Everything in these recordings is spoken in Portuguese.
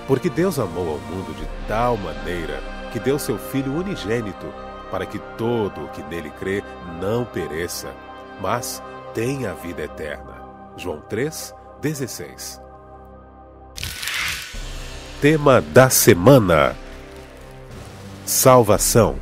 Porque Deus amou ao mundo de tal maneira que deu seu Filho unigênito, para que todo o que nele crê não pereça, mas tenha a vida eterna. João 3,16. Tema da semana: salvação.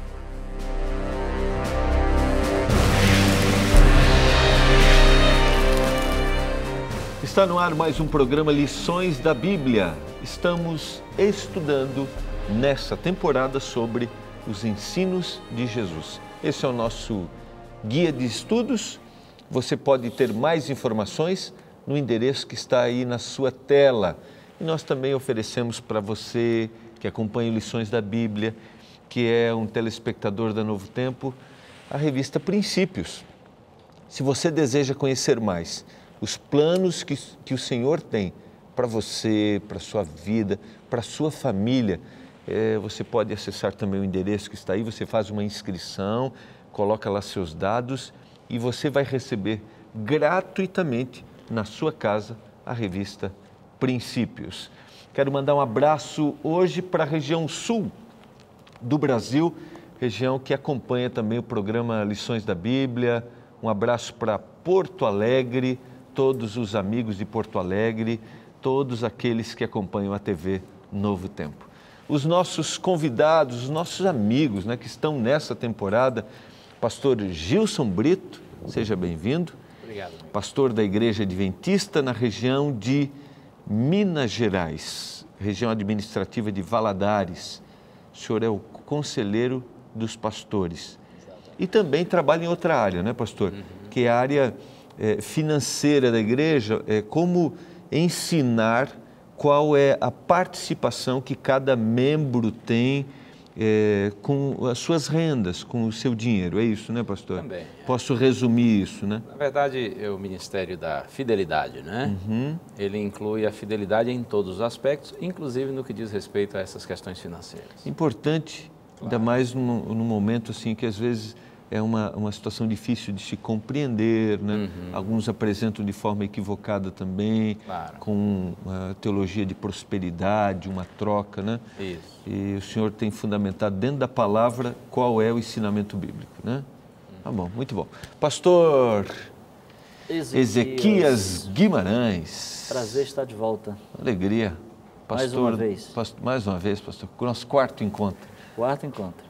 Está no ar mais um programa Lições da Bíblia. Estamos estudando nessa temporada sobre os ensinos de Jesus. Esse é o nosso guia de estudos. Você pode ter mais informações no endereço que está aí na sua tela. E nós também oferecemos para você que acompanha Lições da Bíblia, que é um telespectador da Novo Tempo, a revista Princípios. Se você deseja conhecer mais os planos que o Senhor tem para você, para a sua vida, para a sua família, você pode acessar também o endereço que está aí, você faz uma inscrição, coloca lá seus dados e você vai receber gratuitamente na sua casa a revista Princípios. Quero mandar um abraço hoje para a região sul do Brasil, região que acompanha também o programa Lições da Bíblia. Um abraço para Porto Alegre, todos os amigos de Porto Alegre, todos aqueles que acompanham a TV Novo Tempo. Os nossos convidados, os nossos amigos, que estão nessa temporada, pastor Gilson Brito, seja bem-vindo. Obrigado. Pastor da Igreja Adventista na região de Minas Gerais, região administrativa de Valadares. O senhor é o conselheiro dos pastores. Exatamente. E também trabalha em outra área, né, pastor? Que é a área financeira da igreja, como ensinar qual é a participação que cada membro tem com as suas rendas, com o seu dinheiro. É isso, né, pastor? Também. Posso resumir isso, né? Na verdade, é o Ministério da Fidelidade, né? Ele inclui a fidelidade em todos os aspectos, inclusive no que diz respeito a essas questões financeiras. Importante, ainda mais num momento assim que às vezes é uma situação difícil de se compreender, né? Alguns apresentam de forma equivocada também, com uma teologia de prosperidade, uma troca, né? Isso. E o senhor tem fundamentado dentro da palavra qual é o ensinamento bíblico, né? Tá bom, muito bom. Pastor Ezequias Guimarães. Prazer estar de volta. Alegria. Pastor, mais uma vez, pastor, com o nosso quarto encontro. Quarto encontro.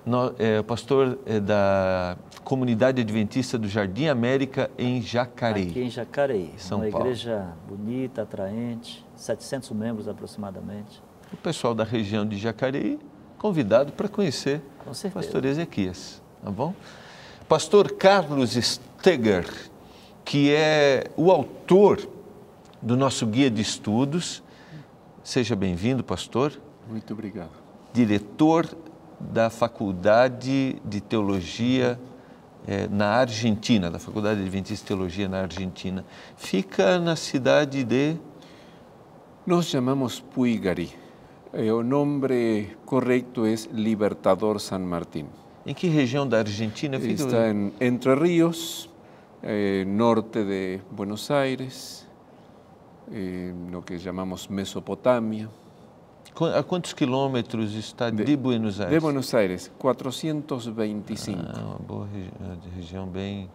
Pastor da Comunidade Adventista do Jardim América em Jacareí. Aqui em Jacareí, São Paulo. Uma igreja bonita, atraente, 700 membros aproximadamente. O pessoal da região de Jacareí convidado para conhecer o pastor Ezequias, tá bom? Pastor Carlos Steger, que é o autor do nosso guia de estudos. Seja bem-vindo, pastor. Muito obrigado. Diretor da Faculdade de Teologia na Argentina, da Faculdade Adventista de Teologia na Argentina. Fica na cidade de... Nós chamamos Puigari. O nome correto é Libertador San Martín. Em que região da Argentina fica? Está em Entre Ríos, norte de Buenos Aires, no que chamamos Mesopotâmia. A quantos quilômetros está de Buenos Aires? De Buenos Aires, 425. Uma boa região bem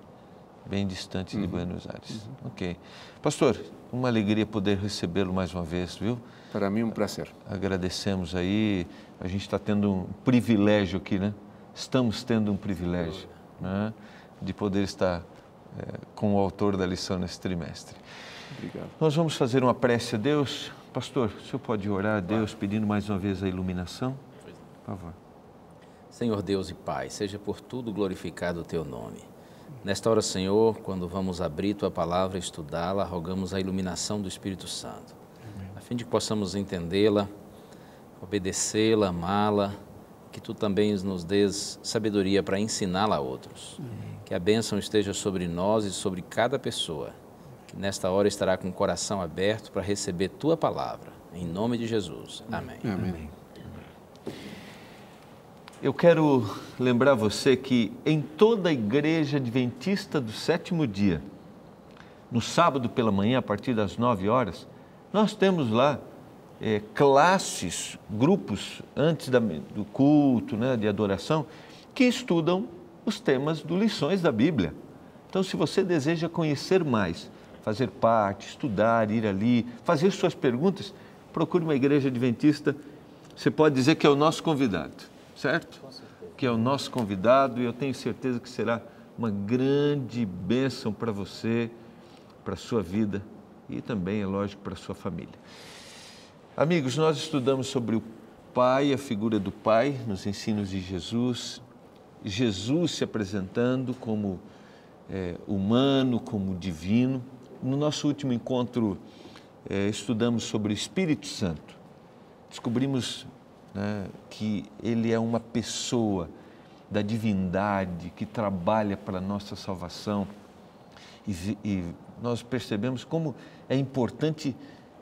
distante de Buenos Aires. Ok. Pastor, uma alegria poder recebê-lo mais uma vez, viu? Para mim um prazer. Agradecemos aí, a gente está tendo um privilégio aqui, né? Estamos tendo um privilégio, né? De poder estar com o autor da lição nesse trimestre. Obrigado. Nós vamos fazer uma prece a Deus. Pastor, o senhor pode orar a Deus pedindo mais uma vez a iluminação? Por favor. Senhor Deus e Pai, seja por tudo glorificado o Teu nome. Nesta hora, Senhor, quando vamos abrir Tua palavra e estudá-la, rogamos a iluminação do Espírito Santo, a fim de que possamos entendê-la, obedecê-la, amá-la, que Tu também nos dês sabedoria para ensiná-la a outros. Que a bênção esteja sobre nós e sobre cada pessoa, que nesta hora estará com o coração aberto para receber Tua palavra. Em nome de Jesus. Amém. Amém. Eu quero lembrar você que em toda a igreja adventista do sétimo dia, no sábado pela manhã, a partir das 9 horas, nós temos lá classes, grupos, antes do culto, né, de adoração, que estudam os temas do Lições da Bíblia. Então, se você deseja conhecer mais, fazer parte, estudar, ir ali, fazer suas perguntas, procure uma igreja adventista. Você pode dizer que é o nosso convidado, certo? Que é o nosso convidado, e eu tenho certeza que será uma grande bênção para você, para a sua vida e também, é lógico, para a sua família. Amigos, nós estudamos sobre o Pai, a figura do Pai, nos ensinos de Jesus, Jesus se apresentando como humano, como divino. No nosso último encontro, estudamos sobre o Espírito Santo. Descobrimos, né, que ele é uma pessoa da divindade que trabalha para a nossa salvação. E nós percebemos como é importante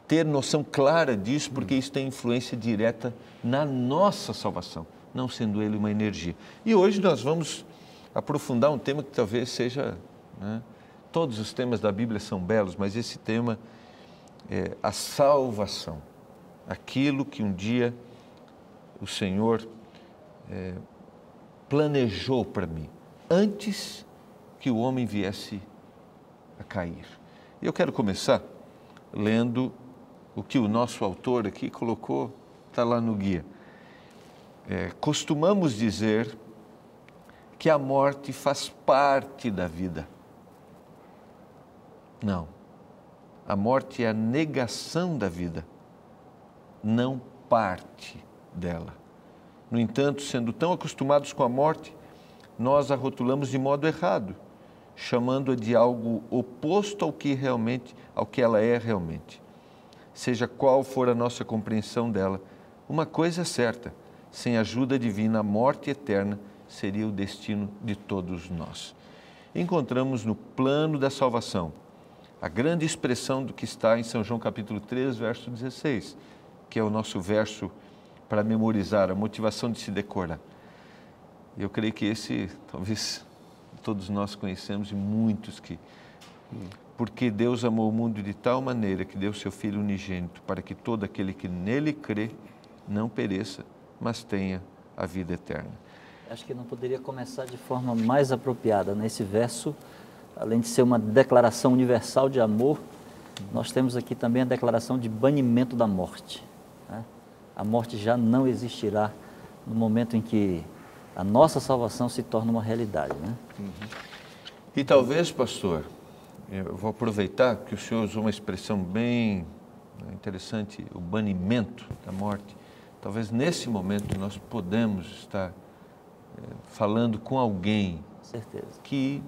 ter noção clara disso, porque isso tem influência direta na nossa salvação, não sendo ele uma energia. E hoje nós vamos aprofundar um tema que talvez seja, né, todos os temas da Bíblia são belos, mas esse tema é a salvação. Aquilo que um dia o Senhor planejou para mim, antes que o homem viesse a cair. E eu quero começar lendo o que o nosso autor aqui colocou, está lá no guia. Costumamos dizer que a morte faz parte da vida. Não. A morte é a negação da vida, não parte dela. No entanto, sendo tão acostumados com a morte, nós a rotulamos de modo errado, chamando-a de algo oposto ao que ela é realmente. Seja qual for a nossa compreensão dela, uma coisa é certa: sem ajuda divina, a morte eterna seria o destino de todos nós. Encontramos no plano da salvação a grande expressão do que está em São João capítulo 3, verso 16, que é o nosso verso para memorizar, a motivação de se decorar. Eu creio que esse, talvez, todos nós conhecemos, e muitos que... Porque Deus amou o mundo de tal maneira que deu seu Filho unigênito, para que todo aquele que nele crê não pereça, mas tenha a vida eterna. Acho que não poderia começar de forma mais apropriada. Nesse verso, além de ser uma declaração universal de amor, nós temos aqui também a declaração de banimento da morte. Né? A morte já não existirá no momento em que a nossa salvação se torna uma realidade. Né? E talvez, pastor, eu vou aproveitar que o senhor usou uma expressão bem interessante, o banimento da morte. Talvez nesse momento nós podemos estar falando com alguém que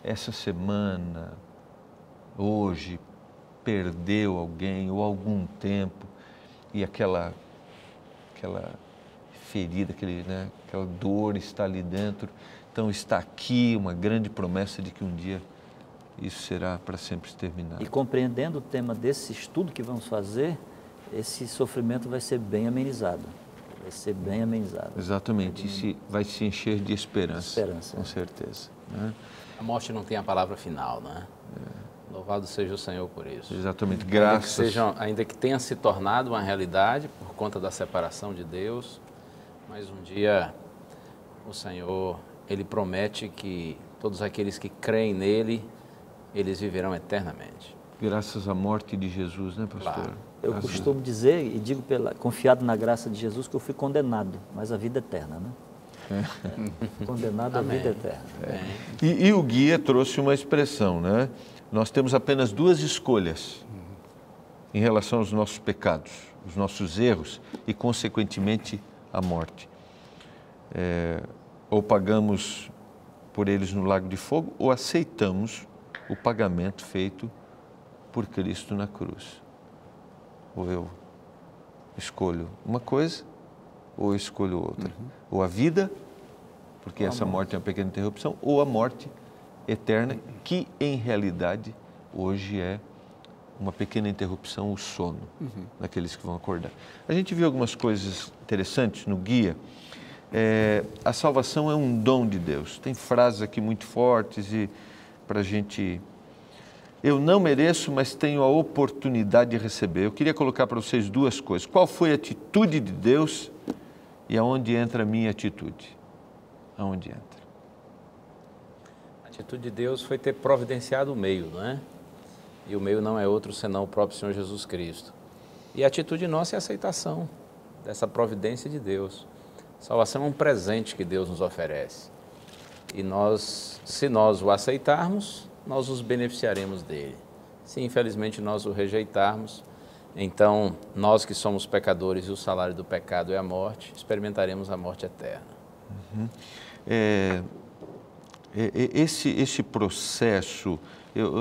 essa semana, hoje, perdeu alguém ou algum tempo, e aquela ferida, aquela dor está ali dentro. Então está aqui uma grande promessa de que um dia isso será para sempre exterminado. E compreendendo o tema desse estudo que vamos fazer, esse sofrimento vai ser bem amenizado. Vai ser bem amenizado. Exatamente, e vai se encher de esperança. Com certeza. Né? A morte não tem a palavra final, né? Louvado seja o Senhor por isso. Exatamente, graças. Ainda que tenha se tornado uma realidade por conta da separação de Deus, mas um dia o Senhor, Ele promete que todos aqueles que creem nele, eles viverão eternamente. Graças à morte de Jesus, né, pastor? Claro. Eu costumo dizer, e digo confiado na graça de Jesus, que eu fui condenado, mas a vida eterna, né? Condenado à vida eterna. E o guia trouxe uma expressão, né? Nós temos apenas duas escolhas em relação aos nossos pecados, os nossos erros e, consequentemente, a morte. Ou pagamos por eles no lago de fogo, ou aceitamos o pagamento feito por Cristo na cruz. Ou eu escolho uma coisa, ou eu escolho outra. Ou a vida, porque essa morte é uma pequena interrupção, ou a morte eterna, que em realidade hoje é uma pequena interrupção, o sono daqueles que vão acordar. A gente viu algumas coisas interessantes no guia. A salvação é um dom de Deus. Tem frases aqui muito fortes e para a gente eu não mereço, mas tenho a oportunidade de receber. Eu queria colocar para vocês duas coisas. Qual foi a atitude de Deus e aonde entra a minha atitude? Aonde entra? A atitude de Deus foi ter providenciado o meio, não é? E o meio não é outro senão o próprio Senhor Jesus Cristo. E a atitude nossa é a aceitação dessa providência de Deus. Salvação é um presente que Deus nos oferece. E nós, se nós o aceitarmos, nós nos beneficiaremos dele. Se infelizmente nós o rejeitarmos, então nós que somos pecadores e o salário do pecado é a morte, experimentaremos a morte eterna. Uhum. Esse processo,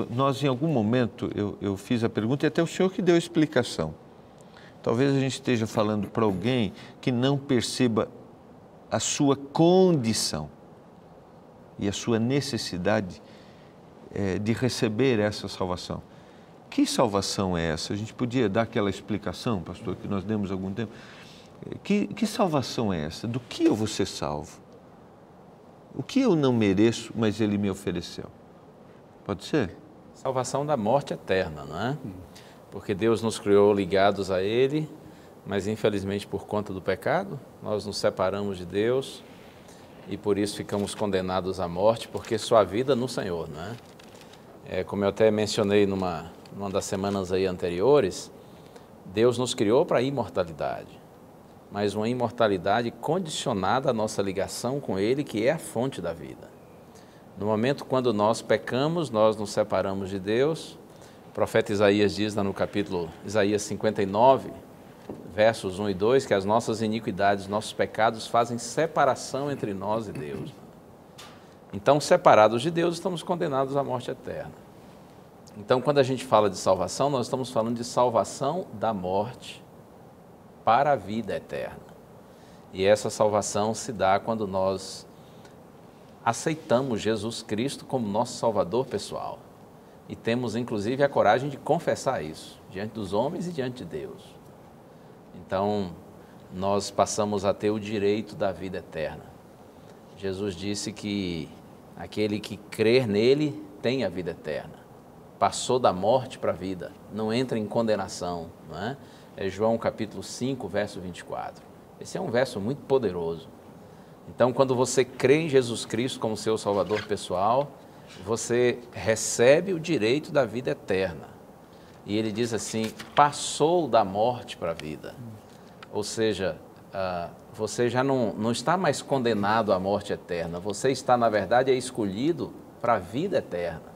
nós em algum momento, eu fiz a pergunta e até o senhor que deu a explicação. Talvez a gente esteja falando para alguém que não perceba a sua condição e a sua necessidade de receber essa salvação. Que salvação é essa? A gente podia dar aquela explicação, pastor, que nós demos há algum tempo. Que salvação é essa? Do que eu vou ser salvo? O que eu não mereço, mas Ele me ofereceu? Pode ser? Salvação da morte eterna, não é? Porque Deus nos criou ligados a Ele, mas infelizmente por conta do pecado, nós nos separamos de Deus e por isso ficamos condenados à morte, porque só há vida no Senhor, não é? Como eu até mencionei numa das semanas aí anteriores, Deus nos criou para a imortalidade, mas uma imortalidade condicionada à nossa ligação com Ele, que é a fonte da vida. No momento quando nós pecamos, nós nos separamos de Deus. O profeta Isaías diz lá no capítulo Isaías 59, versos 1 e 2, que as nossas iniquidades, nossos pecados fazem separação entre nós e Deus. Então, separados de Deus, estamos condenados à morte eterna. Então, quando a gente fala de salvação, nós estamos falando de salvação da morte para a vida eterna. E essa salvação se dá quando nós aceitamos Jesus Cristo como nosso Salvador pessoal. E temos, inclusive, a coragem de confessar isso diante dos homens e diante de Deus. Então, nós passamos a ter o direito da vida eterna. Jesus disse que aquele que crer nele tem a vida eterna. Passou da morte para a vida, não entra em condenação, não é? É João capítulo 5, verso 24. Esse é um verso muito poderoso. Então, quando você crê em Jesus Cristo como seu Salvador pessoal, você recebe o direito da vida eterna. E ele diz assim, passou da morte para a vida. Ou seja, você já não está mais condenado à morte eterna, você está, na verdade, escolhido para a vida eterna.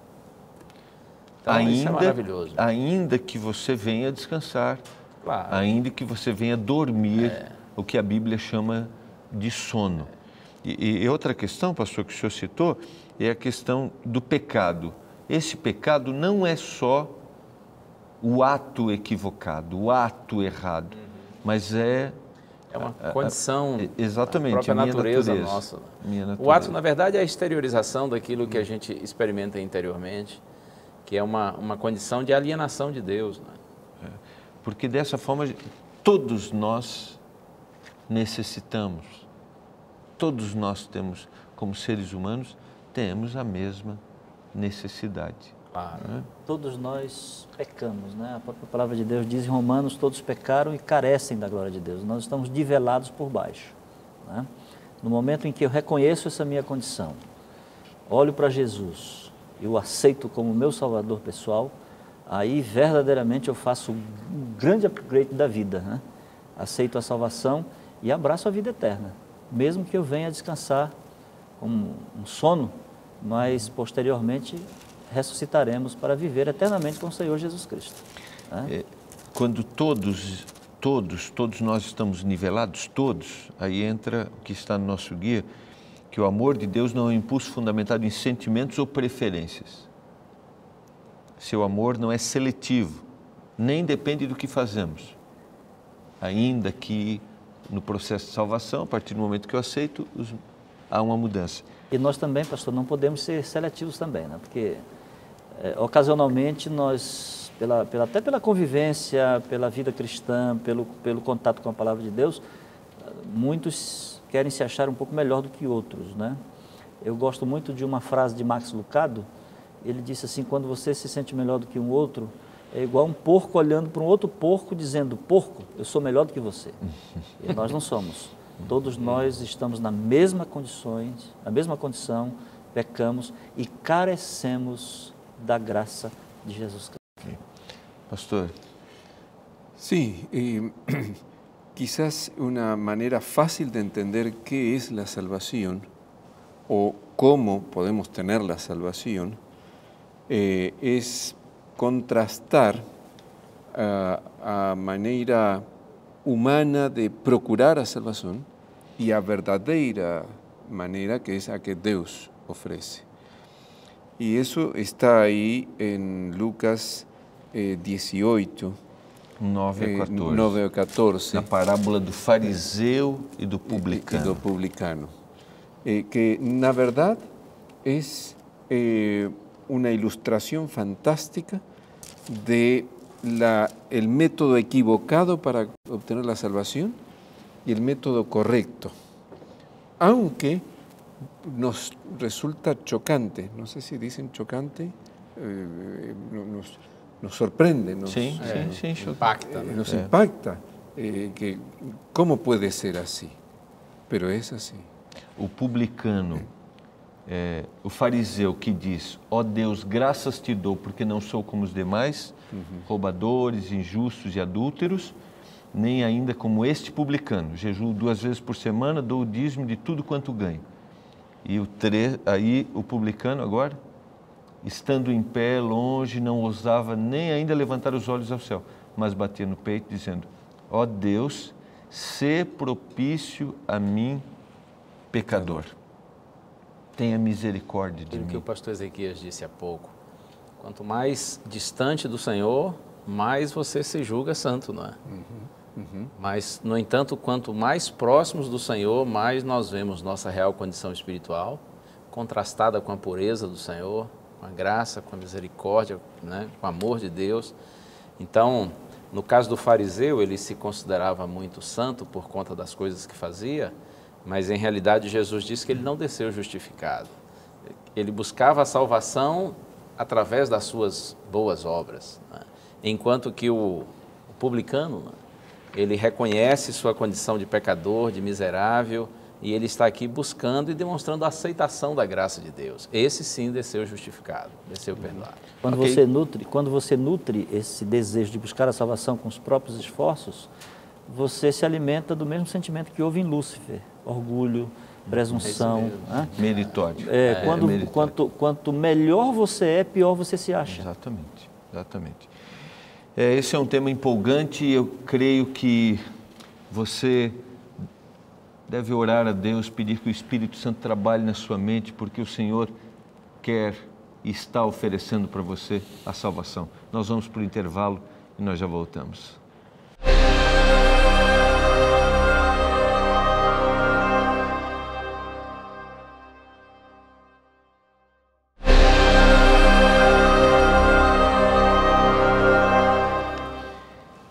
Então, isso é maravilhoso. Ainda que você venha descansar, claro, ainda que você venha dormir, o que a Bíblia chama de sono. E outra questão, pastor, que o senhor citou, é a questão do pecado. Esse pecado não é só o ato equivocado, o ato errado, mas é uma condição, exatamente, a própria natureza nossa. O ato, na verdade, é a exteriorização daquilo que a gente experimenta interiormente, que é uma condição de alienação de Deus. Né? Porque dessa forma, todos nós necessitamos, todos nós temos, como seres humanos, temos a mesma necessidade. Claro. Né? Todos nós pecamos, né? A própria palavra de Deus diz em Romanos, todos pecaram e carecem da glória de Deus. Nós estamos nivelados por baixo. Né? No momento em que eu reconheço essa minha condição, olho para Jesus, eu o aceito como meu Salvador pessoal, aí verdadeiramente eu faço um grande upgrade da vida. Né? Aceito a salvação e abraço a vida eterna. Mesmo que eu venha descansar com um sono, mas posteriormente ressuscitaremos para viver eternamente com o Senhor Jesus Cristo. Né? Quando todos nós estamos nivelados, todos, aí entra o que está no nosso guia, que o amor de Deus não é um impulso fundamentado em sentimentos ou preferências. Seu amor não é seletivo, nem depende do que fazemos. Ainda que no processo de salvação, a partir do momento que eu aceito, há uma mudança. E nós também, pastor, não podemos ser seletivos também, né? Porque ocasionalmente nós, até pela convivência, pela vida cristã, pelo contato com a palavra de Deus, muitos querem se achar um pouco melhor do que outros, né? Eu gosto muito de uma frase de Max Lucado, Ele disse assim, quando você se sente melhor do que um outro, é igual um porco olhando para um outro porco dizendo, porco, eu sou melhor do que você. E nós não somos. Todos nós estamos na mesma condição, pecamos e carecemos da graça de Jesus Cristo. Pastor. Sí, quizás una manera fácil de entender qué es la salvación o cómo podemos tener la salvación es contrastar a maneira humana de procurar a salvação e a verdadeira maneira que é a que Deus oferece. E isso está aí em Lucas 18, 9 a 14. Na parábola do fariseu e do publicano. Que na verdade é una ilustración fantástica de el método equivocado para obtener la salvación y el método correcto, aunque nos resulta chocante, no sé si dicen chocante, nos sorprende, nos impacta, ¿no? Nos impacta que cómo puede ser así, pero es así. O publicano, o fariseu que diz, ó Deus, graças te dou porque não sou como os demais, roubadores, injustos e adúlteros, nem ainda como este publicano, jejuo 2 vezes por semana, dou o dízimo de tudo quanto ganho. E aí o publicano agora, estando em pé, longe, não ousava nem ainda levantar os olhos ao céu, mas batia no peito dizendo, ó Deus, sê propício a mim, pecador. Tenha misericórdia de mim. O que o pastor Ezequias disse há pouco. Quanto mais distante do Senhor, mais você se julga santo, não é? Mas, no entanto, quanto mais próximos do Senhor, mais nós vemos nossa real condição espiritual, contrastada com a pureza do Senhor, com a graça, com a misericórdia, né? Com o amor de Deus. Então, no caso do fariseu, ele se considerava muito santo por conta das coisas que fazia, mas em realidade Jesus disse que ele não desceu justificado. Ele buscava a salvação através das suas boas obras, né? Enquanto que o publicano, né? Ele reconhece sua condição de pecador, de miserável, e ele está aqui buscando e demonstrando a aceitação da graça de Deus. Esse sim desceu justificado, desceu perdoado. Quando você nutre esse desejo de buscar a salvação com os próprios esforços, você se alimenta do mesmo sentimento que houve em Lúcifer, orgulho, presunção. Meritório. Quanto melhor você é, pior você se acha. Exatamente. Esse é um tema empolgante e eu creio que você deve orar a Deus, pedir que o Espírito Santo trabalhe na sua mente, porque o Senhor quer e está oferecendo para você a salvação. Nós vamos para o intervalo e nós já voltamos.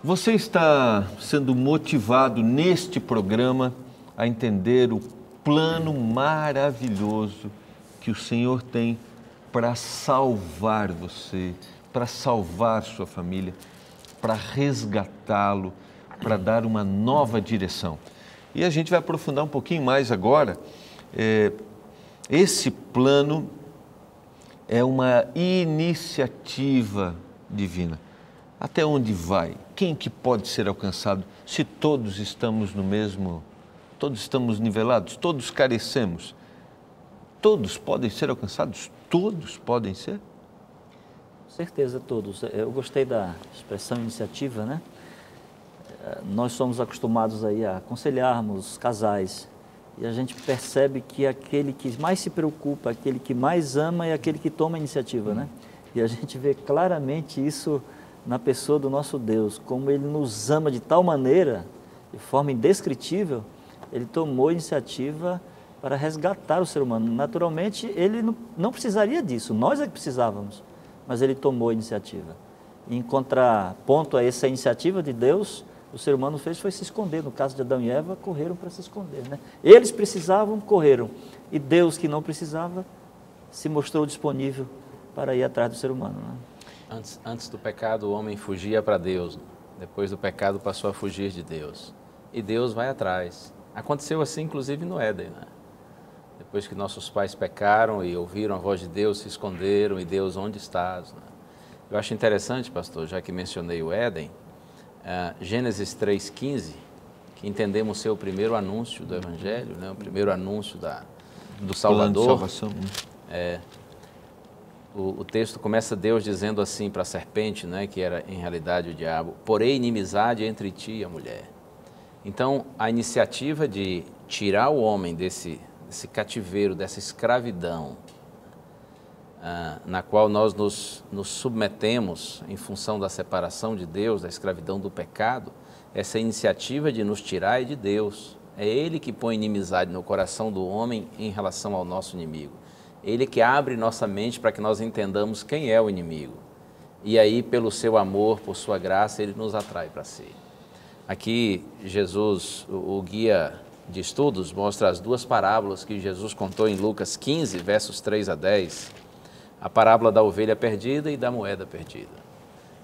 Você está sendo motivado neste programa a entender o plano maravilhoso que o Senhor tem para salvar você, para salvar sua família, para resgatá-lo, para dar uma nova direção. E a gente vai aprofundar um pouquinho mais agora. Esse plano é uma iniciativa divina. Até onde vai? Quem que pode ser alcançado? Se todos estamos todos estamos nivelados, todos carecemos. Todos podem ser alcançados? Todos podem ser? Com certeza, todos. Eu gostei da expressão iniciativa, né? Nós somos acostumados aí a aconselharmos casais e a gente percebe que aquele que mais se preocupa, aquele que mais ama é aquele que toma a iniciativa, né? E a gente vê claramente isso na pessoa do nosso Deus, como Ele nos ama de tal maneira, de forma indescritível, Ele tomou a iniciativa para resgatar o ser humano. Naturalmente, Ele não precisaria disso, nós é que precisávamos, mas Ele tomou a iniciativa. Em contraponto a essa iniciativa de Deus, o ser humano foi se esconder. No caso de Adão e Eva, correram para se esconder, né? Eles precisavam, correram. E Deus, que não precisava, se mostrou disponível para ir atrás do ser humano. Né? Antes do pecado, o homem fugia para Deus. Depois do pecado, passou a fugir de Deus. E Deus vai atrás. Aconteceu assim, inclusive, no Éden, né? Depois que nossos pais pecaram e ouviram a voz de Deus, se esconderam, e Deus, onde estás? Né? Eu acho interessante, pastor, já que mencionei o Éden, Gênesis 3,15, que entendemos ser o primeiro anúncio do Evangelho, né? O primeiro anúncio do Salvador. Plano de salvação. O texto começa Deus dizendo assim para a serpente, né, que era em realidade o diabo: porém inimizade entre ti e a mulher. Então, a iniciativa de tirar o homem desse cativeiro, dessa escravidão, na qual nós nos submetemos em função da separação de Deus, da escravidão do pecado, essa iniciativa de nos tirar é de Deus. É Ele que põe inimizade no coração do homem em relação ao nosso inimigo. Ele que abre nossa mente para que nós entendamos quem é o inimigo. E aí, pelo seu amor, por sua graça, Ele nos atrai para si. Aqui, Jesus, o guia de estudos, mostra as duas parábolas que Jesus contou em Lucas 15, versos 3 a 10. A parábola da ovelha perdida e da moeda perdida.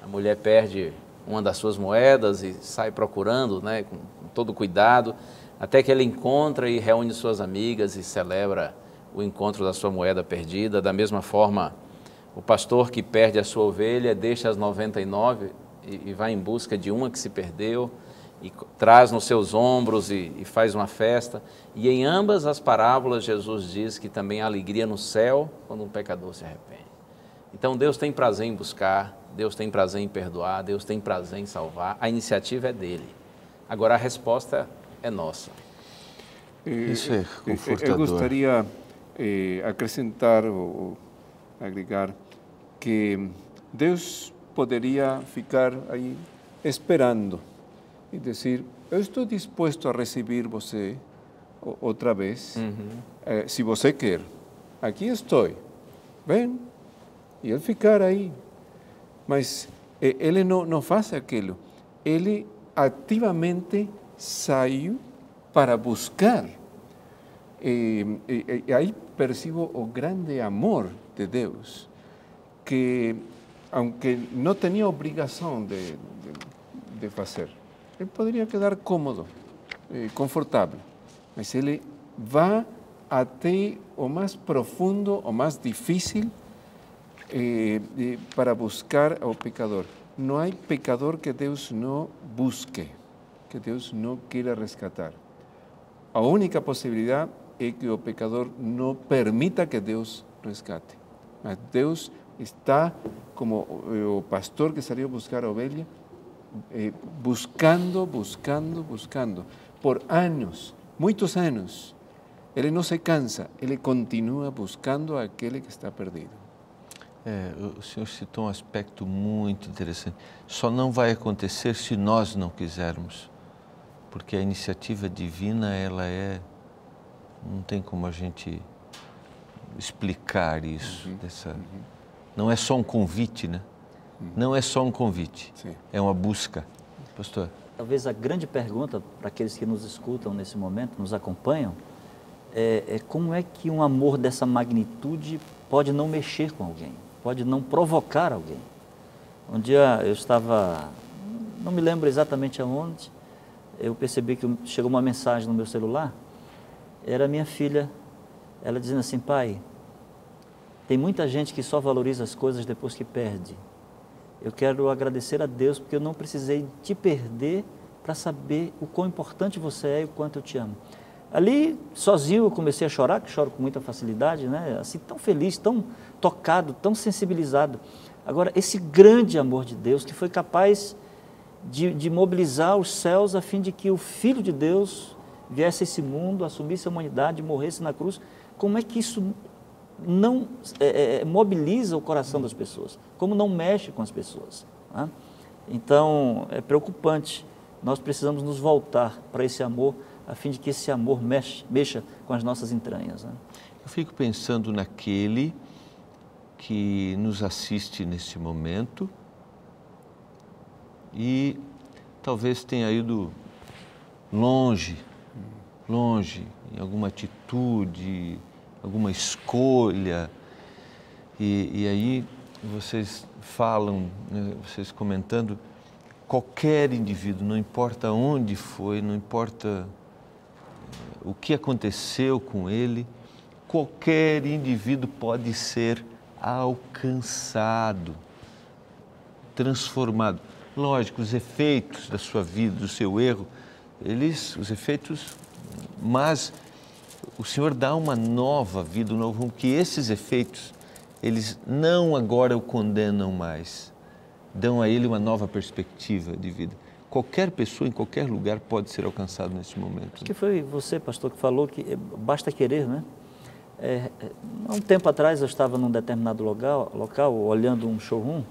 A mulher perde uma das suas moedas e sai procurando, né, com todo cuidado, até que ela encontra e reúne suas amigas e celebra o encontro da sua moeda perdida. Da mesma forma, o pastor que perde a sua ovelha deixa as 99 e vai em busca de uma que se perdeu e traz nos seus ombros e faz uma festa. E em ambas as parábolas Jesus diz que também há alegria no céu quando um pecador se arrepende. Então Deus tem prazer em buscar, Deus tem prazer em perdoar, Deus tem prazer em salvar. A iniciativa é dele. Agora a resposta é nossa. Isso é confortador. Eu gostaria acrescentar ou agregar que Deus poderia ficar aí esperando e dizer: eu estou disposto a receber você outra vez, se você quer. Aqui estou, vem. E ele ficar aí. Mas ele não faz aquilo. Ele ativamente saiu para buscar. E aí percebo o grande amor de Deus, que aunque não tinha obrigação de fazer, ele poderia quedar cômodo, confortável, mas ele vai até o mais profundo, o mais difícil, para buscar ao pecador. Não há pecador que Deus não busque, que Deus não queira resgatar. A única possibilidade é que o pecador não permita que Deus resgate. Mas Deus está como o pastor que saiu buscar a ovelha, buscando, por anos, muitos anos. Ele não se cansa, ele continua buscando aquele que está perdido. O senhor citou um aspecto muito interessante. Só não vai acontecer se nós não quisermos, porque a iniciativa divina, não tem como a gente explicar isso. Não é só um convite, né? Não é só um convite, Sim. É uma busca. Pastor? Talvez a grande pergunta para aqueles que nos escutam nesse momento, nos acompanham, é como é que um amor dessa magnitude pode não mexer com alguém, pode não provocar alguém. Um dia eu estava, não me lembro exatamente aonde, eu percebi que chegou uma mensagem no meu celular, era minha filha, ela dizendo assim: pai, tem muita gente que só valoriza as coisas depois que perde. Eu quero agradecer a Deus porque eu não precisei te perder para saber o quão importante você é e o quanto eu te amo. Ali, sozinho, eu comecei a chorar, que choro com muita facilidade, né? Assim, tão feliz, tão tocado, tão sensibilizado. Agora, esse grande amor de Deus que foi capaz de mobilizar os céus a fim de que o Filho de Deus viesse a esse mundo, assumisse a humanidade, morresse na cruz, como é que isso não mobiliza o coração das pessoas? Como não mexe com as pessoas? Né? Então, é preocupante. Nós precisamos nos voltar para esse amor, a fim de que esse amor mexa com as nossas entranhas. Né? Eu fico pensando naquele que nos assiste nesse momento e talvez tenha ido longe, em alguma atitude, alguma escolha, E aí vocês falam, né, vocês comentando, qualquer indivíduo, não importa onde foi, não importa o que aconteceu com ele, qualquer indivíduo pode ser alcançado, transformado. Lógico, os efeitos da sua vida, do seu erro, os efeitos, mas o Senhor dá uma nova vida, um novo rumo, que esses efeitos, eles não agora o condenam mais, dão a ele uma nova perspectiva de vida. Qualquer pessoa, em qualquer lugar, pode ser alcançado nesse momento. Acho que foi você, pastor, que falou que basta querer, né? Há um tempo atrás eu estava num determinado local olhando um showroom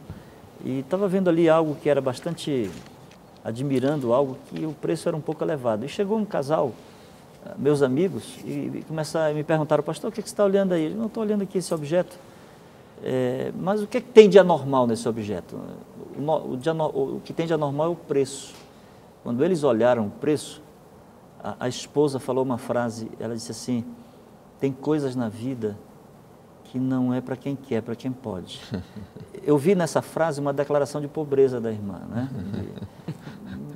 e estava vendo ali algo que era bastante, admirando algo que o preço era um pouco elevado. E chegou um casal, meus amigos, e começaram a me perguntar, pastor, o que você está olhando aí? Eu não estou olhando aqui esse objeto. Mas o que tem de anormal nesse objeto? O que tem de anormal é o preço. Quando eles olharam o preço, a esposa falou uma frase, ela disse assim, tem coisas na vida que não é para quem quer, é para quem pode. Eu vi nessa frase uma declaração de pobreza da irmã, né?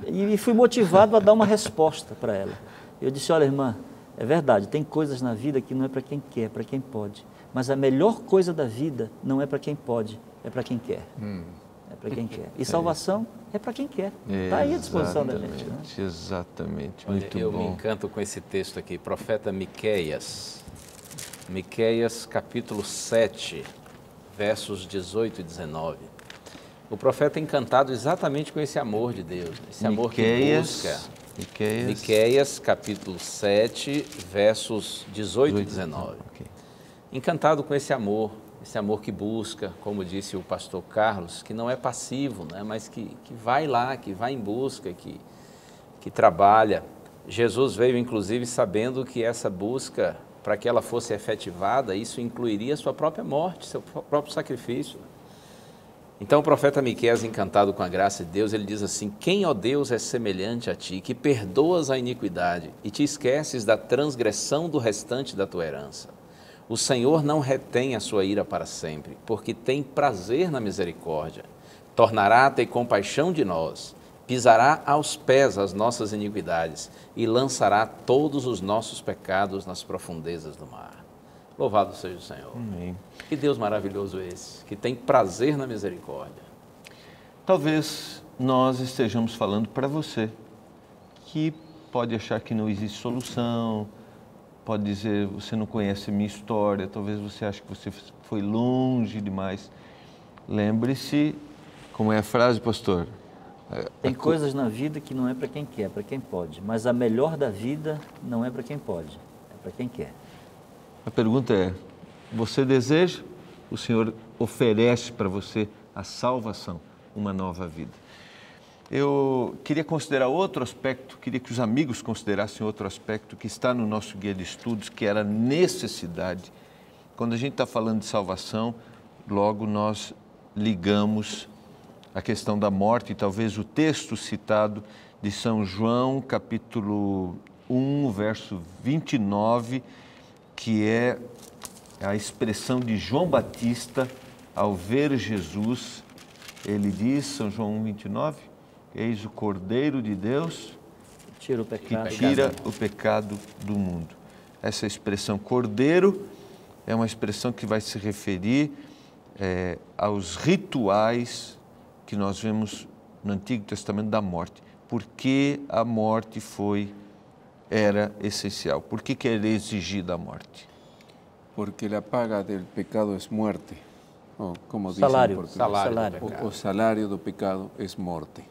E fui motivado a dar uma resposta para ela. Eu disse, olha irmã, é verdade, tem coisas na vida que não é para quem quer, é para quem pode. Mas a melhor coisa da vida não é para quem pode, é para quem quer. É para quem quer. E salvação é para quem quer. Está aí à disposição da gente. Né? Exatamente, Olha, muito eu bom. me encanto com esse texto aqui, profeta Miqueias, capítulo 7, versos 18 e 19. O profeta é encantado exatamente com esse amor de Deus, esse amor que busca. Miqueias, capítulo 7, versos 18 e 19. Okay. Encantado com esse amor que busca, como disse o pastor Carlos, que não é passivo, né, mas que vai lá, que vai em busca, que trabalha. Jesus veio, inclusive, sabendo que essa busca, para que ela fosse efetivada, isso incluiria sua própria morte, seu próprio sacrifício. Então o profeta Miqueias, encantado com a graça de Deus, ele diz assim, quem, ó Deus, é semelhante a ti, que perdoas a iniquidade e te esqueces da transgressão do restante da tua herança? O Senhor não retém a sua ira para sempre, porque tem prazer na misericórdia. Tornará a ter compaixão de nós, pisará aos pés as nossas iniquidades e lançará todos os nossos pecados nas profundezas do mar. Louvado seja o Senhor. Amém. Que Deus maravilhoso esse, que tem prazer na misericórdia. Talvez nós estejamos falando para você, que pode achar que não existe solução, pode dizer, você não conhece a minha história, talvez você ache que você foi longe demais. Lembre-se, como é a frase, pastor? Tem coisas na vida que não é para quem quer, é para quem pode. Mas a melhor da vida não é para quem pode, é para quem quer. A pergunta é, você deseja? O Senhor oferece para você a salvação, uma nova vida. Eu queria considerar outro aspecto, queria que os amigos considerassem outro aspecto que está no nosso guia de estudos, que era a necessidade. Quando a gente está falando de salvação, logo nós ligamos a questão da morte, e talvez o texto citado de São João, capítulo 1, verso 29, que é a expressão de João Batista ao ver Jesus. Ele diz, São João 1, 29, eis o Cordeiro de Deus que tira o pecado do mundo. Essa expressão Cordeiro é uma expressão que vai se referir aos rituais que nós vemos no Antigo Testamento da morte. Por que a morte era essencial? Por que era exigida a morte? Porque la paga del pecado es muerte. Como dicen Salário. en portugués. Salário. O salário do pecado es muerte.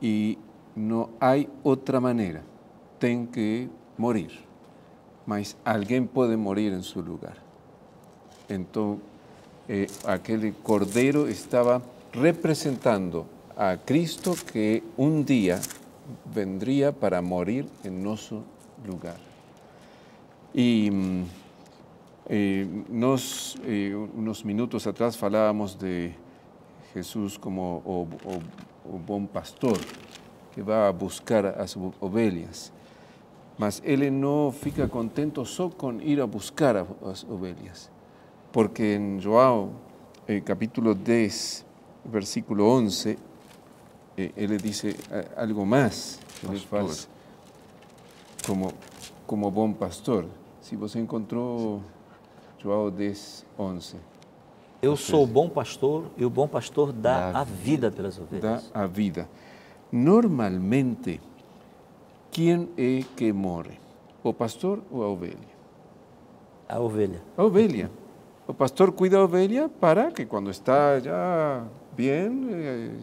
E não há outra maneira. Tem que morir. Mas alguém pode morir em seu lugar. Então, aquele cordeiro estava representando a Cristo que um dia vendría para morir en nuestro lugar. Y unos minutos atrás falábamos de Jesús como o buen pastor que va a buscar a sus ovelhas. Mas ele não fica contento só com ir a buscar as ovelhas. porque en João, capítulo 10, versículo 11, ele dice algo más. Ele faz como bom pastor. Se você encontrou João 10, 11. Eu sou o bom pastor e o bom pastor dá a vida pelas ovelhas. Dá a vida. Normalmente, quem é que morre? O pastor ou a ovelha? A ovelha. A ovelha. O pastor cuida a ovelha para que quando está já bem,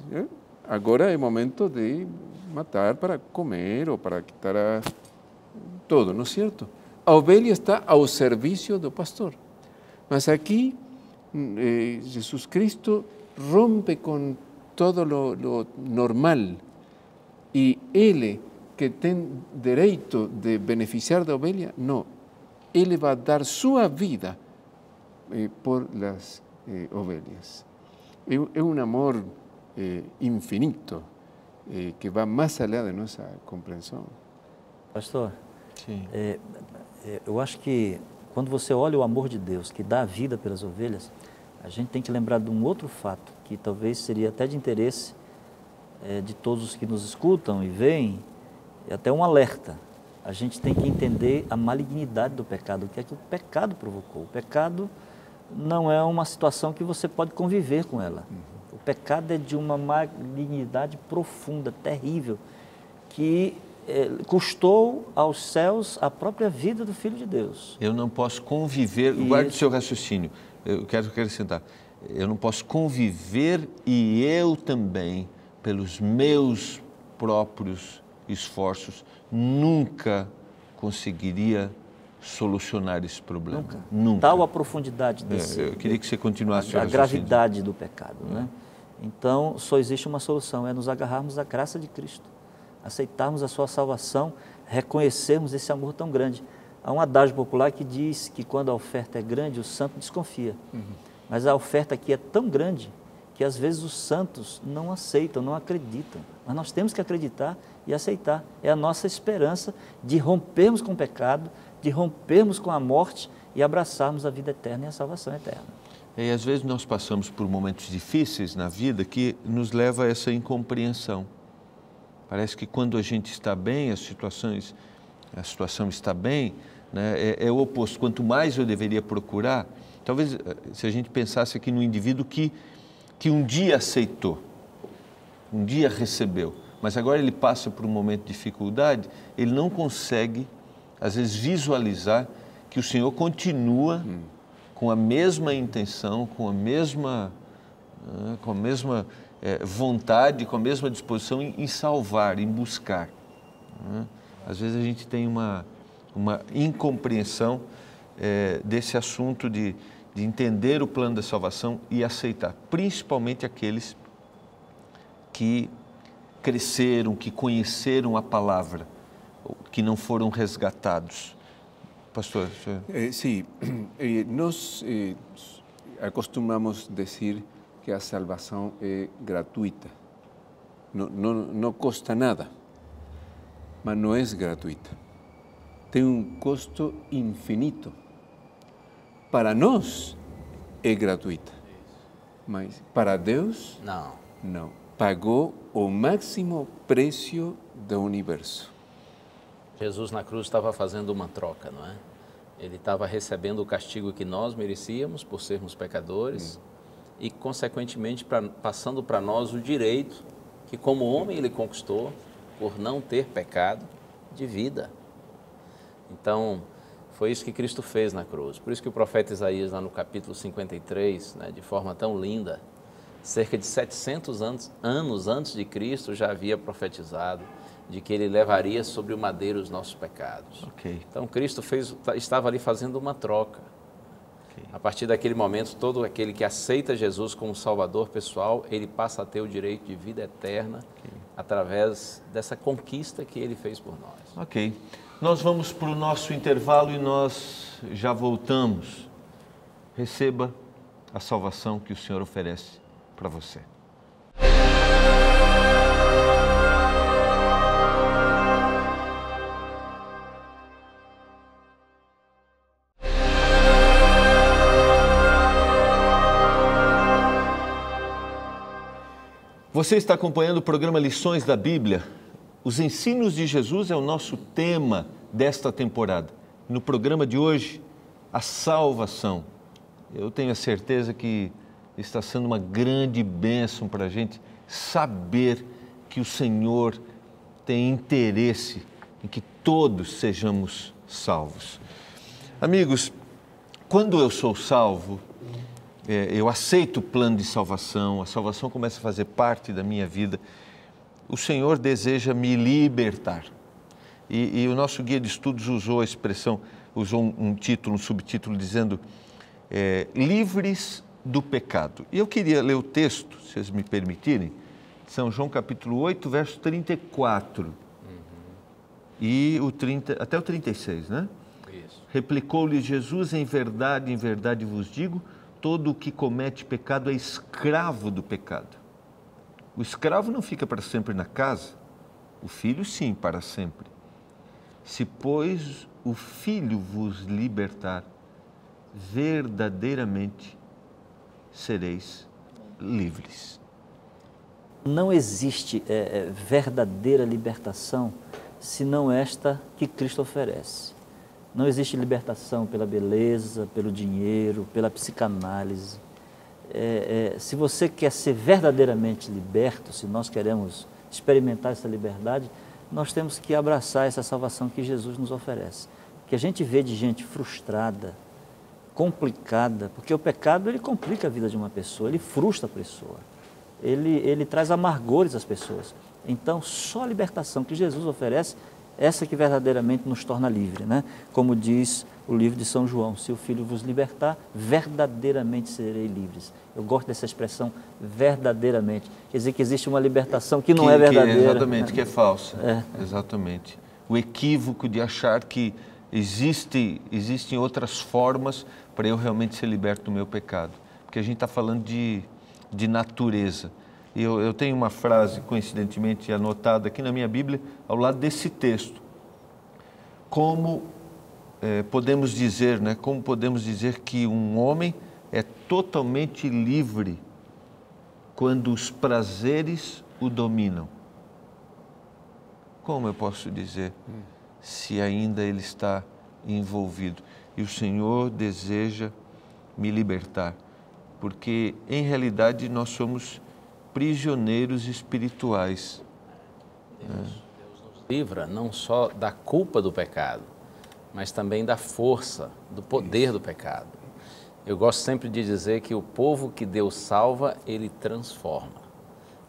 agora é momento de matar para comer ou para quitar todo, não é certo? A ovelha está ao serviço do pastor. Mas aqui, Jesus Cristo rompe com todo lo normal e ele, que tem direito de beneficiar da ovelha, não. Ele vai dar sua vida por las ovelhas. É um amor infinito que vai mais além da nossa compreensão. Pastor, eu acho que quando você olha o amor de Deus que dá a vida pelas ovelhas, a gente tem que lembrar de um outro fato que talvez seria até de interesse de todos os que nos escutam e veem, é até um alerta. A gente tem que entender a malignidade do pecado, o que é que o pecado provocou. O pecado não é uma situação que você pode conviver com ela. O pecado é de uma malignidade profunda, terrível, que custou aos céus a própria vida do Filho de Deus. Eu não posso conviver, guarde o seu raciocínio, eu quero acrescentar, eu não posso conviver e eu também, pelos meus próprios esforços, nunca conseguiria solucionar esse problema. Nunca. Tal a profundidade desse... eu queria que você continuasse a gravidade do pecado, né? Então, só existe uma solução, é nos agarrarmos à graça de Cristo, aceitarmos a sua salvação, reconhecermos esse amor tão grande. Há um adágio popular que diz que quando a oferta é grande, o santo desconfia. Mas a oferta aqui é tão grande que às vezes os santos não aceitam, não acreditam. Mas nós temos que acreditar e aceitar. É a nossa esperança de rompermos com o pecado, de rompermos com a morte e abraçarmos a vida eterna e a salvação eterna. E às vezes nós passamos por momentos difíceis na vida que nos leva a essa incompreensão. Parece que quando a gente está bem, a situação está bem, né, é o oposto. Quanto mais eu deveria procurar, talvez se a gente pensasse aqui no indivíduo que um dia aceitou, um dia recebeu, mas agora ele passa por um momento de dificuldade, ele não consegue, às vezes, visualizar que o Senhor continua com a mesma intenção, com a mesma vontade, com a mesma disposição em salvar, em buscar. Às vezes a gente tem uma incompreensão desse assunto de entender o plano da salvação e aceitar, principalmente aqueles que cresceram, que conheceram a palavra, que não foram resgatados. Pastor? Sí, nós acostumamos dizer que a salvação é gratuita. Não custa nada, mas não é gratuita. Tem um custo infinito. Para nós é gratuita, mas para Deus, não. Pagou o máximo preço do universo. Jesus na cruz estava fazendo uma troca, não é? Ele estava recebendo o castigo que nós merecíamos por sermos pecadores e, consequentemente, passando para nós o direito que, como homem, ele conquistou por não ter pecado de vida. Então, foi isso que Cristo fez na cruz. Por isso que o profeta Isaías, lá no capítulo 53, né, de forma tão linda, cerca de 700 anos antes de Cristo, já havia profetizado de que ele levaria sobre o madeiro os nossos pecados. Então, Cristo estava ali fazendo uma troca. A partir daquele momento, todo aquele que aceita Jesus como Salvador pessoal, ele passa a ter o direito de vida eterna através dessa conquista que ele fez por nós. Ok. Nós vamos para o nosso intervalo e nós já voltamos. Receba a salvação que o Senhor oferece para você. Você está acompanhando o programa Lições da Bíblia? Os ensinos de Jesus é o nosso tema desta temporada. No programa de hoje, a salvação. Eu tenho a certeza que está sendo uma grande bênção para a gente saber que o Senhor tem interesse em que todos sejamos salvos. Amigos, quando eu sou salvo, eu aceito o plano de salvação, a salvação começa a fazer parte da minha vida. O Senhor deseja me libertar. E o nosso guia de estudos usou a expressão, usou um título, um subtítulo dizendo livres do pecado. E eu queria ler o texto, se vocês me permitirem, São João capítulo 8, verso 34. E até o 36, né? Isso. Replicou-lhe Jesus, em verdade vos digo, todo o que comete pecado é escravo do pecado. O escravo não fica para sempre na casa, o filho sim, para sempre. Se, pois, o Filho vos libertar, verdadeiramente sereis livres. Não existe verdadeira libertação senão esta que Cristo oferece. Não existe libertação pela beleza, pelo dinheiro, pela psicanálise. Se você quer ser verdadeiramente liberto, se nós queremos experimentar essa liberdade, nós temos que abraçar essa salvação que Jesus nos oferece. Que a gente vê de gente frustrada, complicada, porque o pecado ele complica a vida de uma pessoa, ele frustra a pessoa, ele traz amargores às pessoas. Então, só a libertação que Jesus oferece, essa que verdadeiramente nos torna livre, né? Como diz o livro de São João, se o Filho vos libertar, verdadeiramente serei livres. Eu gosto dessa expressão, verdadeiramente. Quer dizer que existe uma libertação que não é verdadeira. Exatamente, que é falsa. Exatamente. O equívoco de achar que existem outras formas para eu realmente ser liberto do meu pecado. Porque a gente está falando de natureza. E eu tenho uma frase, coincidentemente, anotada aqui na minha Bíblia, ao lado desse texto. Como podemos dizer, né? Como podemos dizer que um homem é totalmente livre quando os prazeres o dominam? Como eu posso dizer se ainda ele está envolvido? E o Senhor deseja me libertar, porque em realidade nós somos prisioneiros espirituais. Deus nos livra não só da culpa do pecado, mas também da força, do poder do pecado. Eu gosto sempre de dizer que o povo que Deus salva, Ele transforma.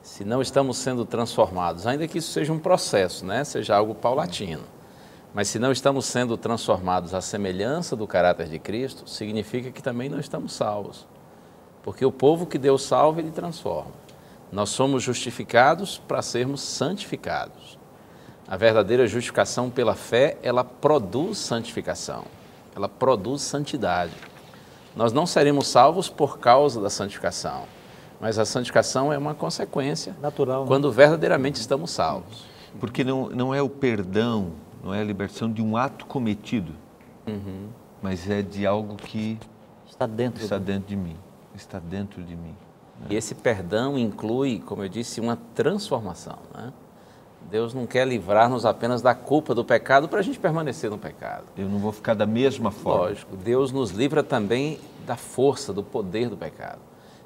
Se não estamos sendo transformados, ainda que isso seja um processo, né? Seja algo paulatino, mas se não estamos sendo transformados à semelhança do caráter de Cristo, significa que também não estamos salvos. Porque o povo que Deus salva, Ele transforma. Nós somos justificados para sermos santificados. A verdadeira justificação pela fé, ela produz santificação, ela produz santidade. Nós não seremos salvos por causa da santificação, mas a santificação é uma consequência natural, quando verdadeiramente estamos salvos. Porque não é o perdão, não é a libertação de um ato cometido, mas é de algo que está dentro de mim, está dentro de mim. E esse perdão inclui, como eu disse, uma transformação, né? Deus não quer livrar-nos apenas da culpa do pecado para a gente permanecer no pecado. Eu não vou ficar da mesma forma. Lógico, Deus nos livra também da força, do poder do pecado.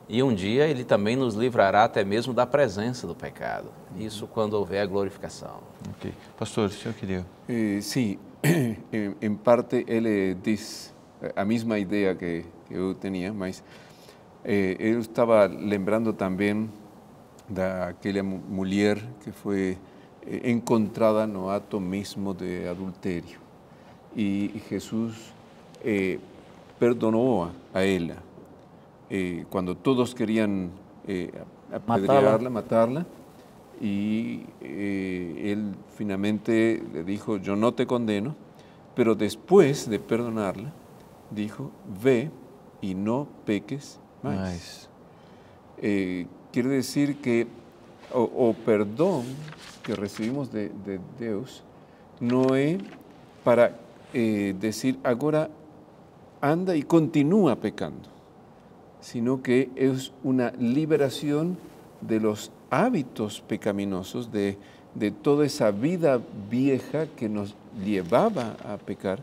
E um dia Ele também nos livrará até mesmo da presença do pecado. Isso quando houver a glorificação. Ok. Pastor, o senhor queria... Sí, en parte ele diz a mesma ideia que eu tinha, mas eu estava lembrando também daquela mulher que foi encontrada no ato mesmo de adultério. E Jesus perdonou a ela. Cuando todos querían apedrearla, matarla, y él finalmente le dijo, yo no te condeno, pero después de perdonarla, dijo, ve y no peques más. Quiere decir que o perdón que recibimos de Dios no es para decir, ahora anda y continúa pecando, sino que es una liberación de los hábitos pecaminosos, de toda esa vida vieja que nos llevaba a pecar,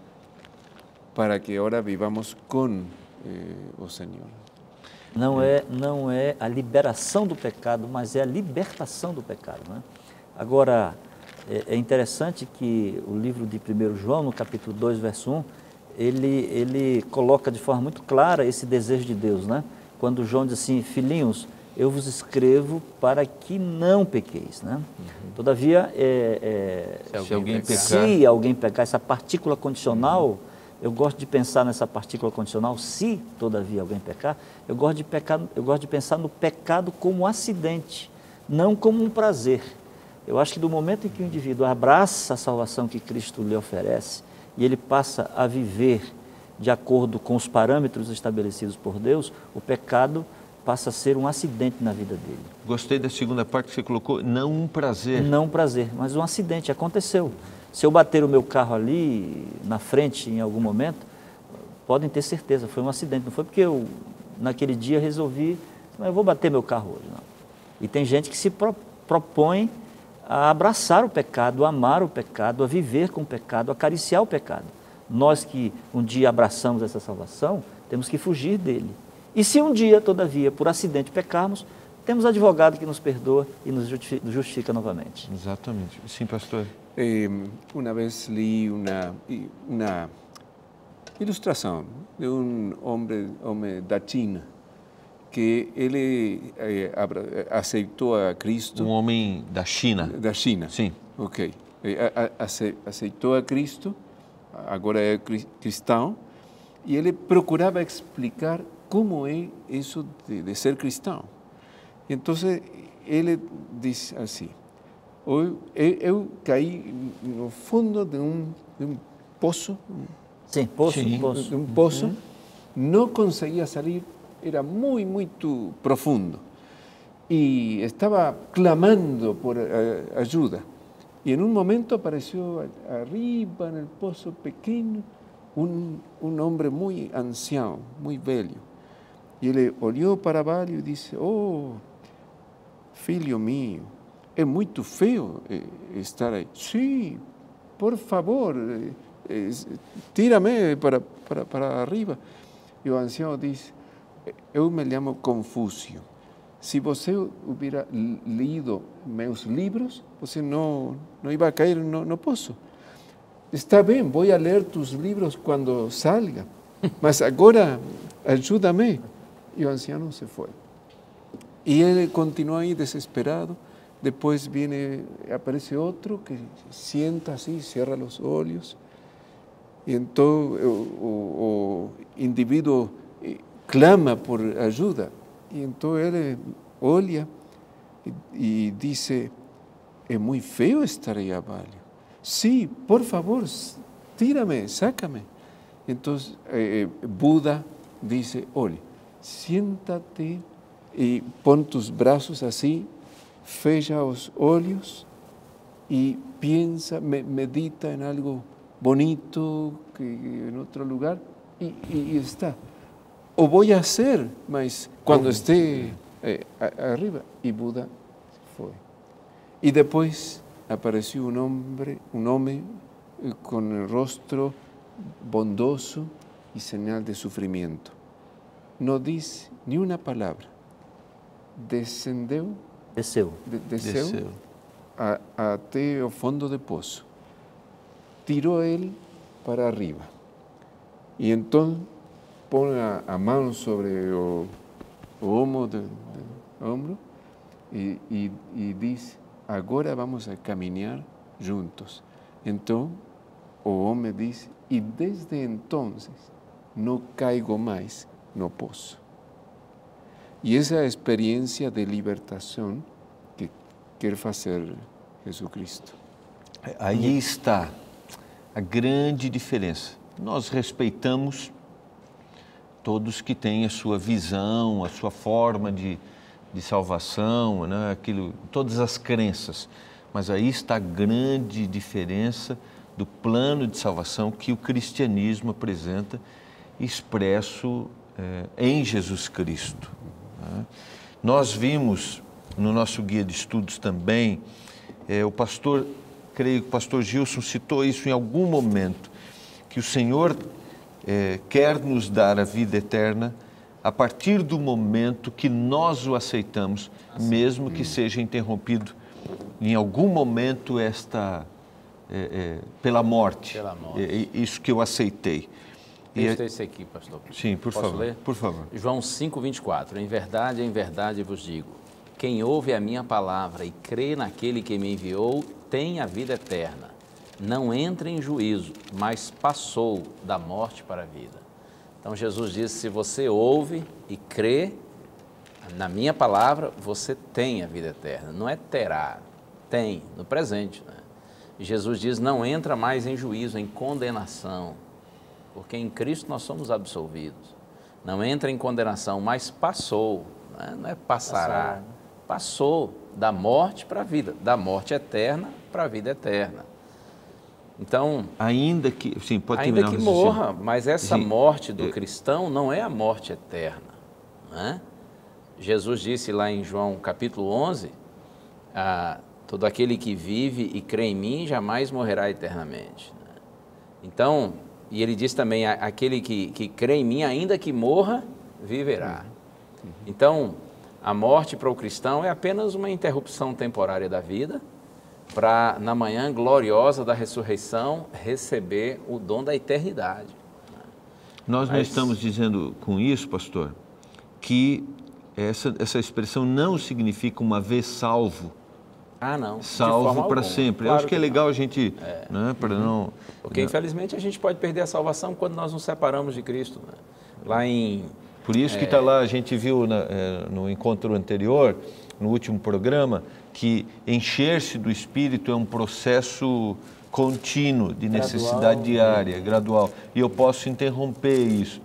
para que ahora vivamos com o Senhor. Não é a liberação do pecado, mas é a libertação do pecado, né? Agora, é interessante que o livro de 1 João, no capítulo 2, verso 1, ele coloca de forma muito clara esse desejo de Deus, né? Quando João diz assim, filhinhos, eu vos escrevo para que não pequeis, né? Todavia, se alguém pecar, essa partícula condicional, eu gosto de pensar nessa partícula condicional, se todavia alguém pecar, eu gosto de pensar no pecado como um acidente, não como um prazer. Eu acho que do momento em que o indivíduo abraça a salvação que Cristo lhe oferece e ele passa a viver de acordo com os parâmetros estabelecidos por Deus, o pecado passa a ser um acidente na vida dele. Gostei da segunda parte que você colocou, não um prazer. Não um prazer, mas um acidente, aconteceu. Se eu bater o meu carro ali na frente em algum momento, podem ter certeza, foi um acidente. Não foi porque eu, naquele dia, resolvi, eu vou bater meu carro hoje, não. E tem gente que se propõe a abraçar o pecado, a amar o pecado, a viver com o pecado, a acariciar o pecado. Nós que um dia abraçamos essa salvação, temos que fugir dele. E se um dia, todavia, por acidente pecarmos, temos advogado que nos perdoa e nos justifica novamente. Exatamente. Sim, pastor. Uma vez li uma ilustração de um homem da China, que ele aceitou a Cristo. Um homem da China. Da China. Sim. Ok. Aceitou a Cristo, agora é cristão, e ele procurava explicar como é isso de ser cristão. Então, ele diz assim, eu caí no fundo de um poço. Sim, poço. De um poço, não conseguia sair, era muito profundo. E estava clamando por ajuda. E em um momento apareceu arriba, no poço pequeno, um homem muito ancião, muito velho. E ele olhou para baixo e disse, oh, filho meu, é muito feio estar aí. Sim, por favor, tira-me para arriba. E o ancião disse, eu me chamo Confúcio. Se você hubiera lido meus livros, você não ia cair no poço. Está bem, vou ler tus livros quando salga, mas agora ajuda-me. E o ancião se foi. E ele continuou aí desesperado. Depois aparece outro que senta assim, cerra os olhos. E então o indivíduo clama por ajuda. E então ele olha e diz, é muito feio estar aí abaixo. Sim, por favor, tira-me, saca-me. Então Buda diz, olha, siéntate e põe tus braços assim, fecha os olhos e pensa, medita em algo bonito que em outro lugar e está. O vou fazer, mas quando esteja arriba. E Buda foi. E depois apareceu um homem com o rosto bondoso e sinal de sofrimento. Não disse nenhuma palavra. Desceu até o fundo do poço. Tirou ele para arriba. E então põe a mão sobre o ombro e diz, agora vamos a caminhar juntos. Então o homem diz, e desde então não caigo mais no poço. E essa é a experiência de libertação que quer fazer Jesus Cristo. Aí está a grande diferença. Nós respeitamos todos que têm a sua visão, a sua forma de salvação, né? Todas as crenças. Mas aí está a grande diferença do plano de salvação que o cristianismo apresenta, expresso em Jesus Cristo. Nós vimos no nosso guia de estudos também. Creio que o pastor Gilson citou isso em algum momento, que o Senhor quer nos dar a vida eterna a partir do momento que nós o aceitamos, mesmo que seja interrompido em algum momento pela morte. Isso que eu aceitei. Texto esse aqui, pastor. Sim, por Posso favor. ler? Por favor. João 5:24. Em verdade vos digo, quem ouve a minha palavra e crê naquele que me enviou, tem a vida eterna. Não entra em juízo, mas passou da morte para a vida. Então Jesus disse, se você ouve e crê na minha palavra, você tem a vida eterna. Não é terá, tem, no presente. Né? E Jesus diz, não entra mais em juízo, em condenação, porque em Cristo nós somos absolvidos. Não entra em condenação, mas passou, né? Não é passará, passou da morte para a vida, da morte eterna para a vida eterna. Então, ainda que morra, mas essa morte do cristão não é a morte eterna. Né? Jesus disse lá em João capítulo 11, todo aquele que vive e crê em mim jamais morrerá eternamente. Então, e ele diz também, aquele que crê em mim, ainda que morra, viverá. Então, a morte para o cristão é apenas uma interrupção temporária da vida, para, na manhã gloriosa da ressurreição, receber o dom da eternidade. Nós não estamos dizendo com isso, pastor, que essa expressão não significa uma vez salvo. Não. Salvo para sempre. Claro, eu acho que é legal a gente, né, para não... Porque, infelizmente, a gente pode perder a salvação quando nós nos separamos de Cristo. Né? Lá em... Por isso que está lá, a gente viu no encontro anterior, no último programa, que encher-se do Espírito é um processo contínuo, de necessidade diária, gradual. E eu posso interromper isso.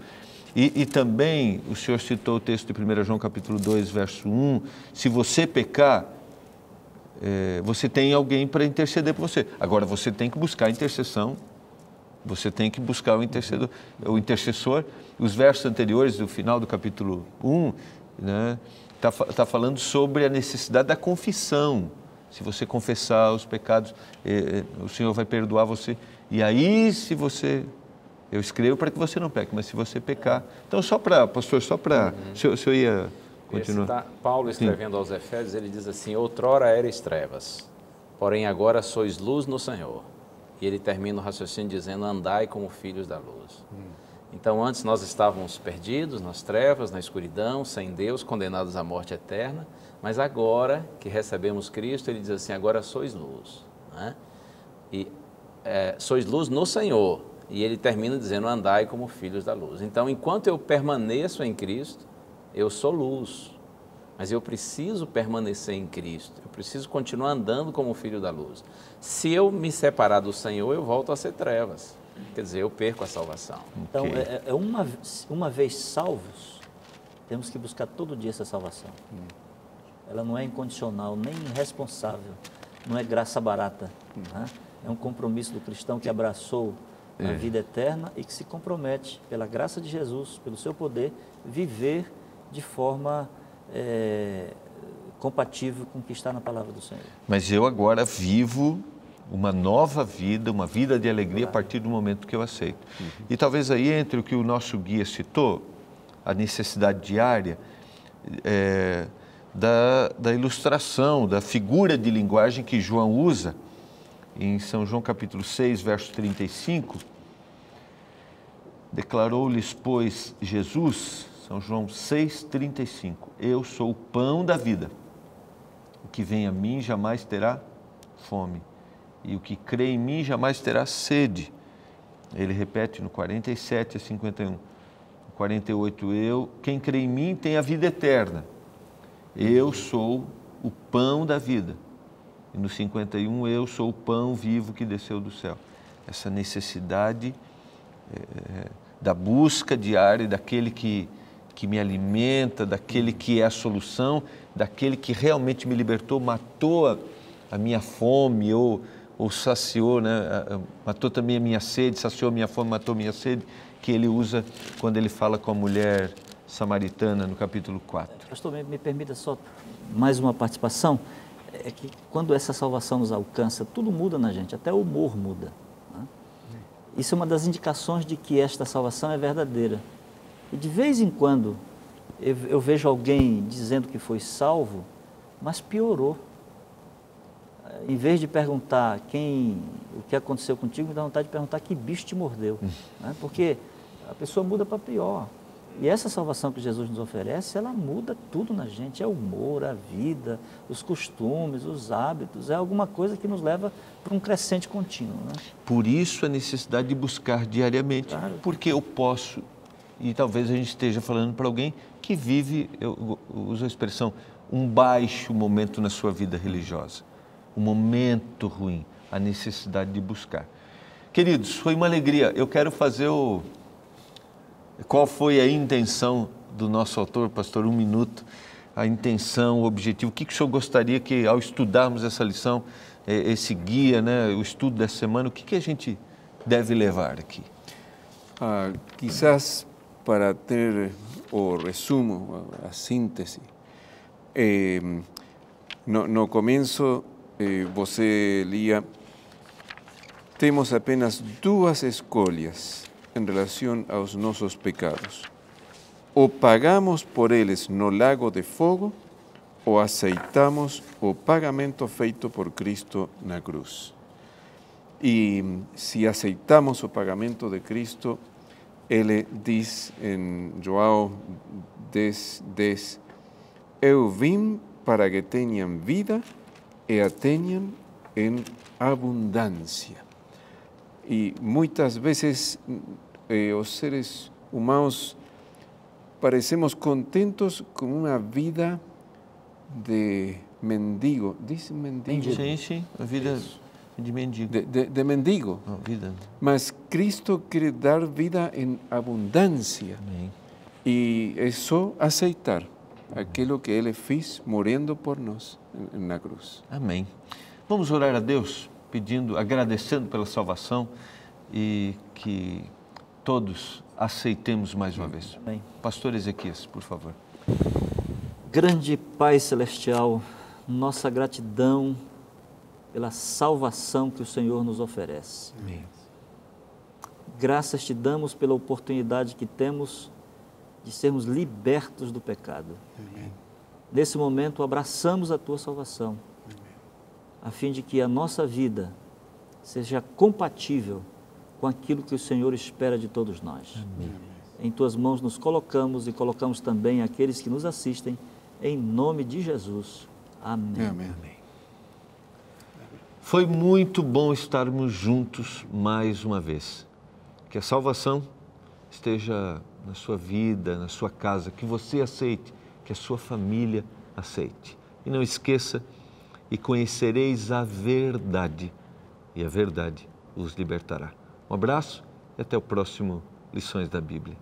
E também, o senhor citou o texto de 1 João capítulo 2, verso 1, se você pecar, você tem alguém para interceder por você. Agora, você tem que buscar a intercessão, você tem que buscar o intercessor. Os versos anteriores, do final do capítulo 1, né, tá falando sobre a necessidade da confissão. Se você confessar os pecados, o Senhor vai perdoar você. E aí, eu escrevo para que você não peque, mas se você pecar... Então, pastor, o senhor ia continuar. Paulo escrevendo aos Efésios, ele diz assim, outrora erais trevas, porém agora sois luz no Senhor. E ele termina o raciocínio dizendo, andai como filhos da luz. Então, antes nós estávamos perdidos nas trevas, na escuridão, sem Deus, condenados à morte eterna, mas agora que recebemos Cristo, ele diz assim, agora sois luz. Né? E sois luz no Senhor. E ele termina dizendo, andai como filhos da luz. Então, enquanto eu permaneço em Cristo, eu sou luz. Mas eu preciso permanecer em Cristo, eu preciso continuar andando como filho da luz. Se eu me separar do Senhor, eu volto a ser trevas. Quer dizer, eu perco a salvação. Então, uma vez salvos, temos que buscar todo dia essa salvação. Ela não é incondicional, nem irresponsável, não é graça barata. Né? É um compromisso do cristão que abraçou a vida eterna e que se compromete, pela graça de Jesus, pelo seu poder, viver de forma compatível com o que está na palavra do Senhor. Mas eu agora vivo uma nova vida, uma vida de alegria a partir do momento que eu aceito. E talvez aí entre o que o nosso guia citou, a necessidade diária, da ilustração, da figura de linguagem que João usa em São João capítulo 6, verso 35, declarou-lhes, pois, Jesus, São João 6, 35, eu sou o pão da vida, o que vem a mim jamais terá fome, e o que crê em mim jamais terá sede. Ele repete no 47 a 51, no 48, quem crê em mim tem a vida eterna, eu sou o pão da vida. E no 51, eu sou o pão vivo que desceu do céu. Essa necessidade da busca diária daquele que me alimenta, daquele que é a solução, daquele que realmente me libertou, matou a minha fome ou saciou, né? Matou também a minha sede, saciou a minha fome, matou a minha sede, que ele usa quando ele fala com a mulher samaritana no capítulo 4. Pastor, me permita só mais uma participação, é que quando essa salvação nos alcança, tudo muda na gente, até o humor muda. Né? Isso é uma das indicações de que esta salvação é verdadeira. E de vez em quando eu vejo alguém dizendo que foi salvo, mas piorou. Em vez de perguntar o que aconteceu contigo, me dá vontade de perguntar que bicho te mordeu. Né? Porque a pessoa muda para pior. E essa salvação que Jesus nos oferece, ela muda tudo na gente. É o humor, a vida, os costumes, os hábitos. É alguma coisa que nos leva para um crescente contínuo. Né? Por isso a necessidade de buscar diariamente. Claro. Porque eu posso, e talvez a gente esteja falando para alguém que vive, eu uso a expressão, um baixo momento na sua vida religiosa. Um momento ruim, a necessidade de buscar. Queridos, foi uma alegria. Eu quero fazer Qual foi a intenção do nosso autor, pastor? 1 minuto. A intenção, o objetivo. O que o senhor gostaria que, ao estudarmos essa lição, esse guia, né, o estudo dessa semana, o que a gente deve levar aqui? Quizás para ter o resumo, a síntese. No começo, você lia, temos apenas duas escolhas em relação aos nossos pecados. Ou pagamos por eles no lago de fogo, ou aceitamos o pagamento feito por Cristo na cruz. E se aceitamos o pagamento de Cristo, ele diz em João 10:10, eu vim para que tenham vida e a tenham em abundância. E muitas vezes os seres humanos parecemos contentos com uma vida de mendigo. Diz mendigo? Sim, a vida de mendigo. De mendigo. Vida. Mas Cristo quer dar vida em abundância. Amém. E é só aceitar aquilo que Ele fez morrendo por nós na cruz. Amém. Vamos orar a Deus, agradecendo pela salvação e que todos aceitemos mais uma vez. Amém. Pastor Ezequias, por favor. Grande Pai Celestial, nossa gratidão pela salvação que o Senhor nos oferece. Amém. Graças te damos pela oportunidade que temos de sermos libertos do pecado. Amém. Nesse momento, abraçamos a tua salvação, a fim de que a nossa vida seja compatível com aquilo que o Senhor espera de todos nós. Amém. Em tuas mãos nos colocamos e colocamos também aqueles que nos assistem, em nome de Jesus. Amém. Amém. Foi muito bom estarmos juntos mais uma vez. Que a salvação esteja na sua vida, na sua casa, que você aceite, que a sua família aceite. E não esqueça, e conhecereis a verdade, e a verdade os libertará. Um abraço e até o próximo Lições da Bíblia.